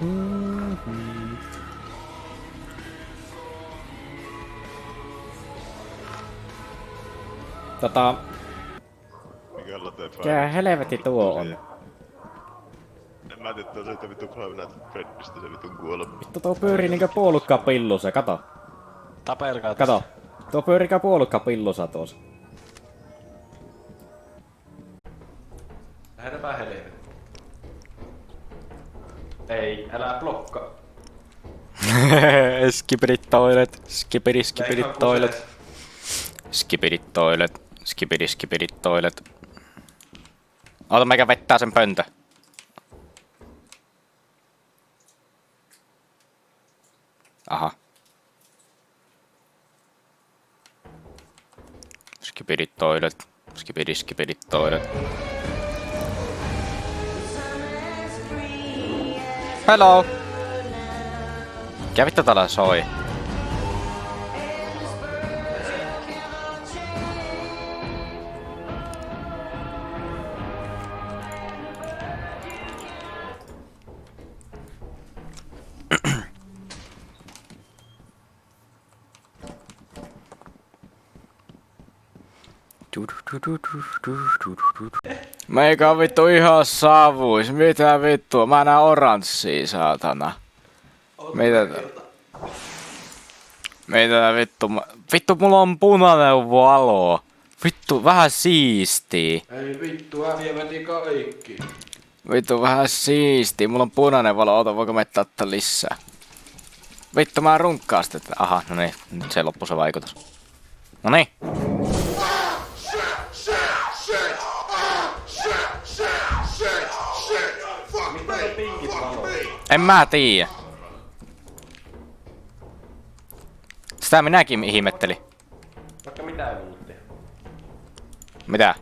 Mikä lateen Mikä päivä? helvetti tuo on? En mä tiedä, että se vittu Five Nights at Freddystä se vitun kuolema. Vittu tuo pyörii niinkö puolukka pillussa, kato. Tapelkaa Kato. Tuo pyörikä puolukka pillussa tuossa. Lähdetään helvetti. Ei, älä blokkaa. Skipidit toilet, skipidit toilet. Skipidit toilet, skipidit toilet. Ota meikä vettää sen pöntö. Aha. Skipidit toilet, skipidit toilet. Hello! Mikä vittu täällä soi? Meikä on vittu ihan savuis. Mitä vittua? Mä näen oranssia, saatana. Mitä vittu? Vittu, mulla on punainen valo. Vittu, vähän siistii. Ei vittu, äviä meni kaikki. Vittu, vähän siistii. Mulla on punainen valo. Ota, voiko me ottaa lisää? Vittu, mä runkkaan sitä. Aha, no niin. Nyt se loppui se vaikutus. No niin. En mä tiiä. Sitä minäkin ihmettelin. Vaikka mitä ei muutti. Mitä?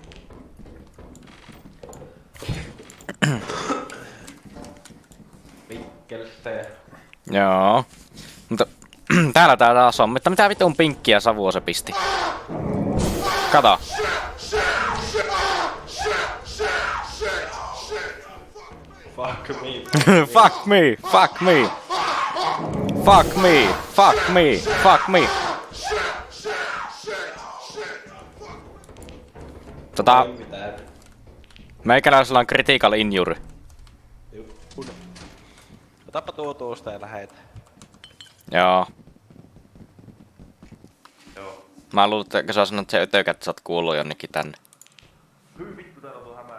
Pikkelste. Joo. Mutta täällä tää taas on. Mutta mitä vitun pinkkiä savua se pisti? Kato. Fuck me. Fuck me, fuck me. Fuck me, fuck me, fuck me. Ei mitään. Meikäläisellä on critical injury. Otapa tuo tuosta ja lähetä. Joo. Joo. Mä luulen, että sä sanot se ötökä, että sä oot kuullut jonnekin tänne. Hyi vittu, täällä on tuo hämää.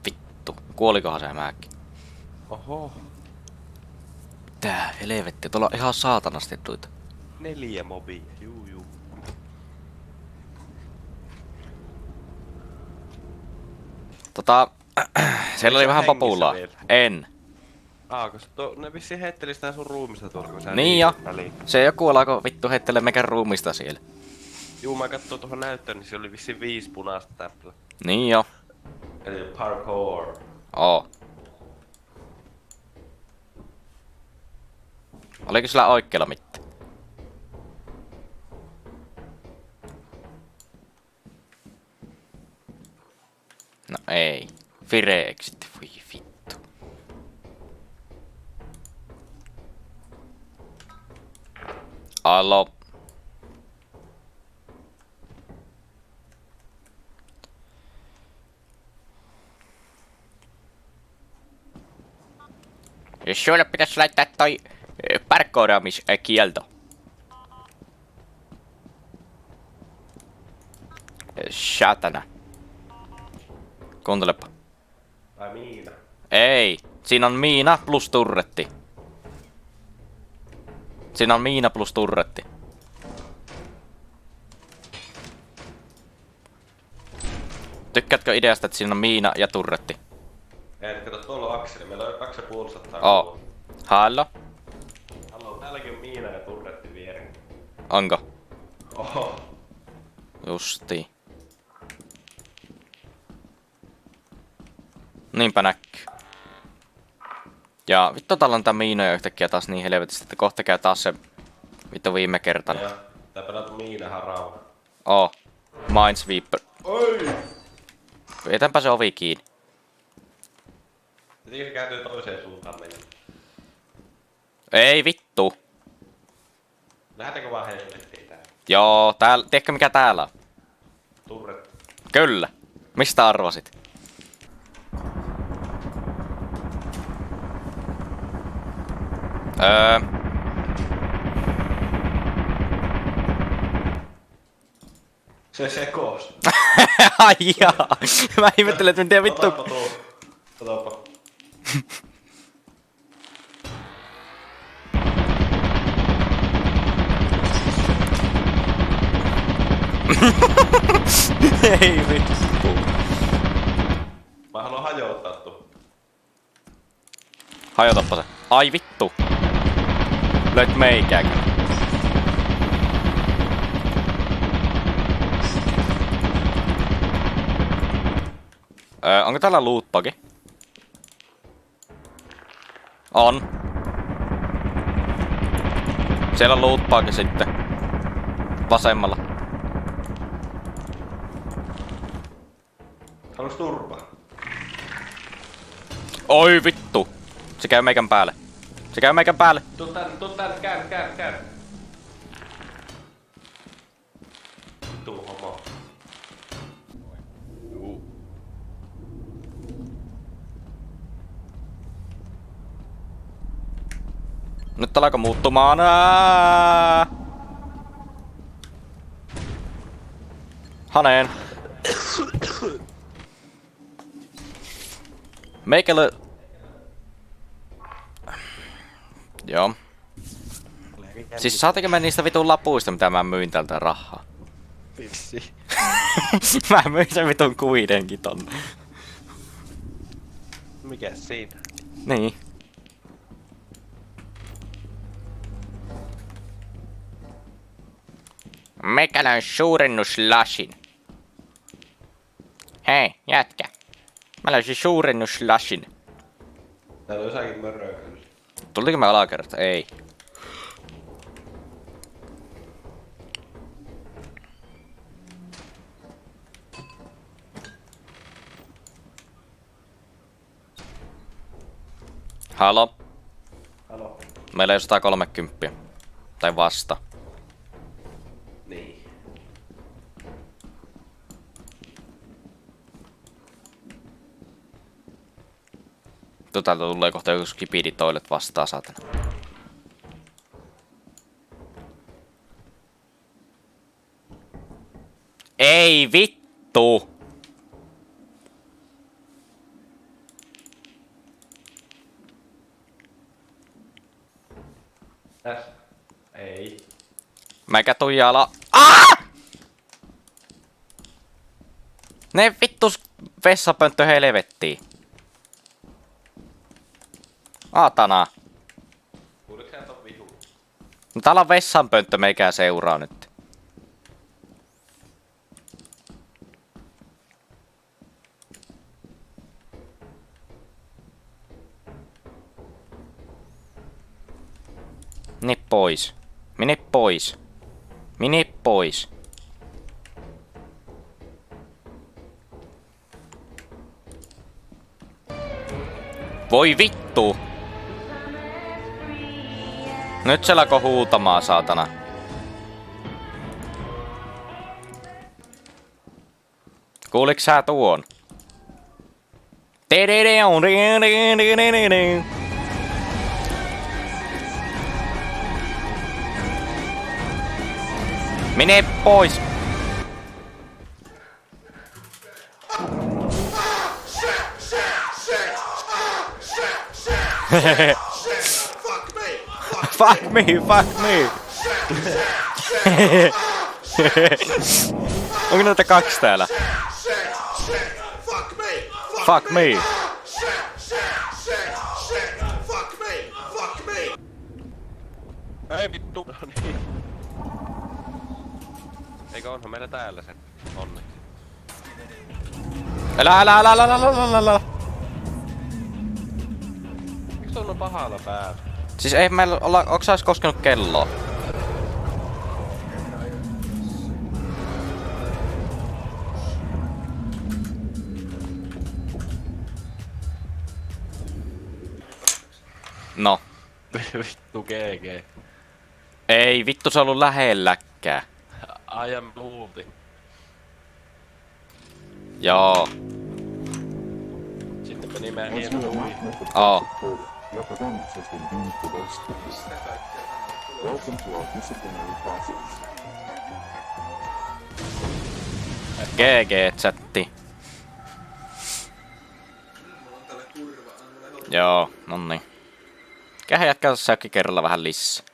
Vittu, kuolikohan se hämääkin? Oho. Tää helvetti, tuolla on ihan saatanasti tuita. 4 mobia, juu. Siellä oli vähän hengissä papulaa. vielä? En. Koska ne vissiin heitteli sitä sun ruumista tuolla, kun sä Niin jo. väliin. Se joku alkoi vittu heittelee mekän ruumista siellä. Juu, mä katsoin tuohon näyttöön, niin se oli vissiin 5 punaista täppälä. Niin jo. Eli parkour. Oo. Oliko sillä oikealla mitään? No ei. Fire exit, voi vittu. Alo. Jos sulle pitäisi laittaa toi parkkouraamiskielto. Satana. Kuuntelepa. Vai Miina? Ei. Siinä on miina plus turretti. Siinä on miina plus turretti. Tykkäätkö ideasta, että siinä on miina ja turretti? Ei, kato, tuolla on kaksi, niin meillä on 250. Oo. Hallo? Hallo, täälläkin on miina ja turretti viereen. Onko? Oho. Justiin. Niinpä näkyy. Ja vittu täällä on tää miinoja yhtäkkiä taas niin helvetisti, että kohta käy taas se vittu viime kertana. Ja tää pelata miina harava. Oo. Minesweeper. Oi! Vetänpä se ovi kiinni. Pitikö se kääntyy toiseen suuntaan mennä? Ei vittu. Lähdetäänkö vaan helvettiin tää? Joo, täällä, tiedätkö mikä täällä on? Turret. Kyllä. Mistä arvasit? Se sekos. Ai jaa. Mä ihmettelen, että miten vittu. Otapa tuo. Otapa. Ei vittu. Mä haluan hajottaa tuon. Hajotappa se. Ai vittu. Löit meikääkin. Onko täällä lootbagi? On. Siellä on lootbagi sitten. Vasemmalla. Haluaks turpaa? Oi vittu. Se käy meikän päälle. Se käy meikän päälle. Tuu tän, käy. Tuu homo. Juu. Nyt alkaa muuttumaan. Haneen. Meikälle... Joo. Siis saatiinko mä niistä vitun lapuista, mitä mä myin tältä rahaa? Vissi. Mä myin sen vitun kuidenkin tonne. Mikäs siinä? Niin. Meikällä on suurennuslasin. Hei, jätkä. Mä löysin suurennuslasin. Täällä on jossakin möröä kyllä. Tultiko me alakerta? Ei. Halo? Halo. Meillä on 130. Tai vasta. Niin. Täältä tulee kohta joku skipidi toilet vastaan, saatana. Ei vittu! Tässä. Ei. Mäkä tuijala. Ah! Ne vittus vessapönttö helvettiin. Aatana. Kuuliks sä ton vihu? No täällä on vessanpönttö, meikää seuraa nyt. Mene pois. Mene pois. Mene pois. Voi vittu! Nyt se alkoi huutamaan, saatana. Kuuliks sä tuon? Mene pois! Fuck me, fuck me! Onko näitä kaksi täällä? Fuck me! Ei vittu! No niin. Eikö onhan meillä täällä sen? Onneksi. Älä. Miks tuolla on pahalla päällä? Siis ei meillä olla, onks sä koskenut kelloa? No. Vittu GG. Ei vittu se ollut lähelläkään. I am luulti. Joo. Sitten meni meidän hieno hui. Oo. Your performance has been deemed the best of this. Welcome to our disciplinary process. GG-chatti. Joo, nonni. Kähän jatkaa tässä kerralla vähän lisää.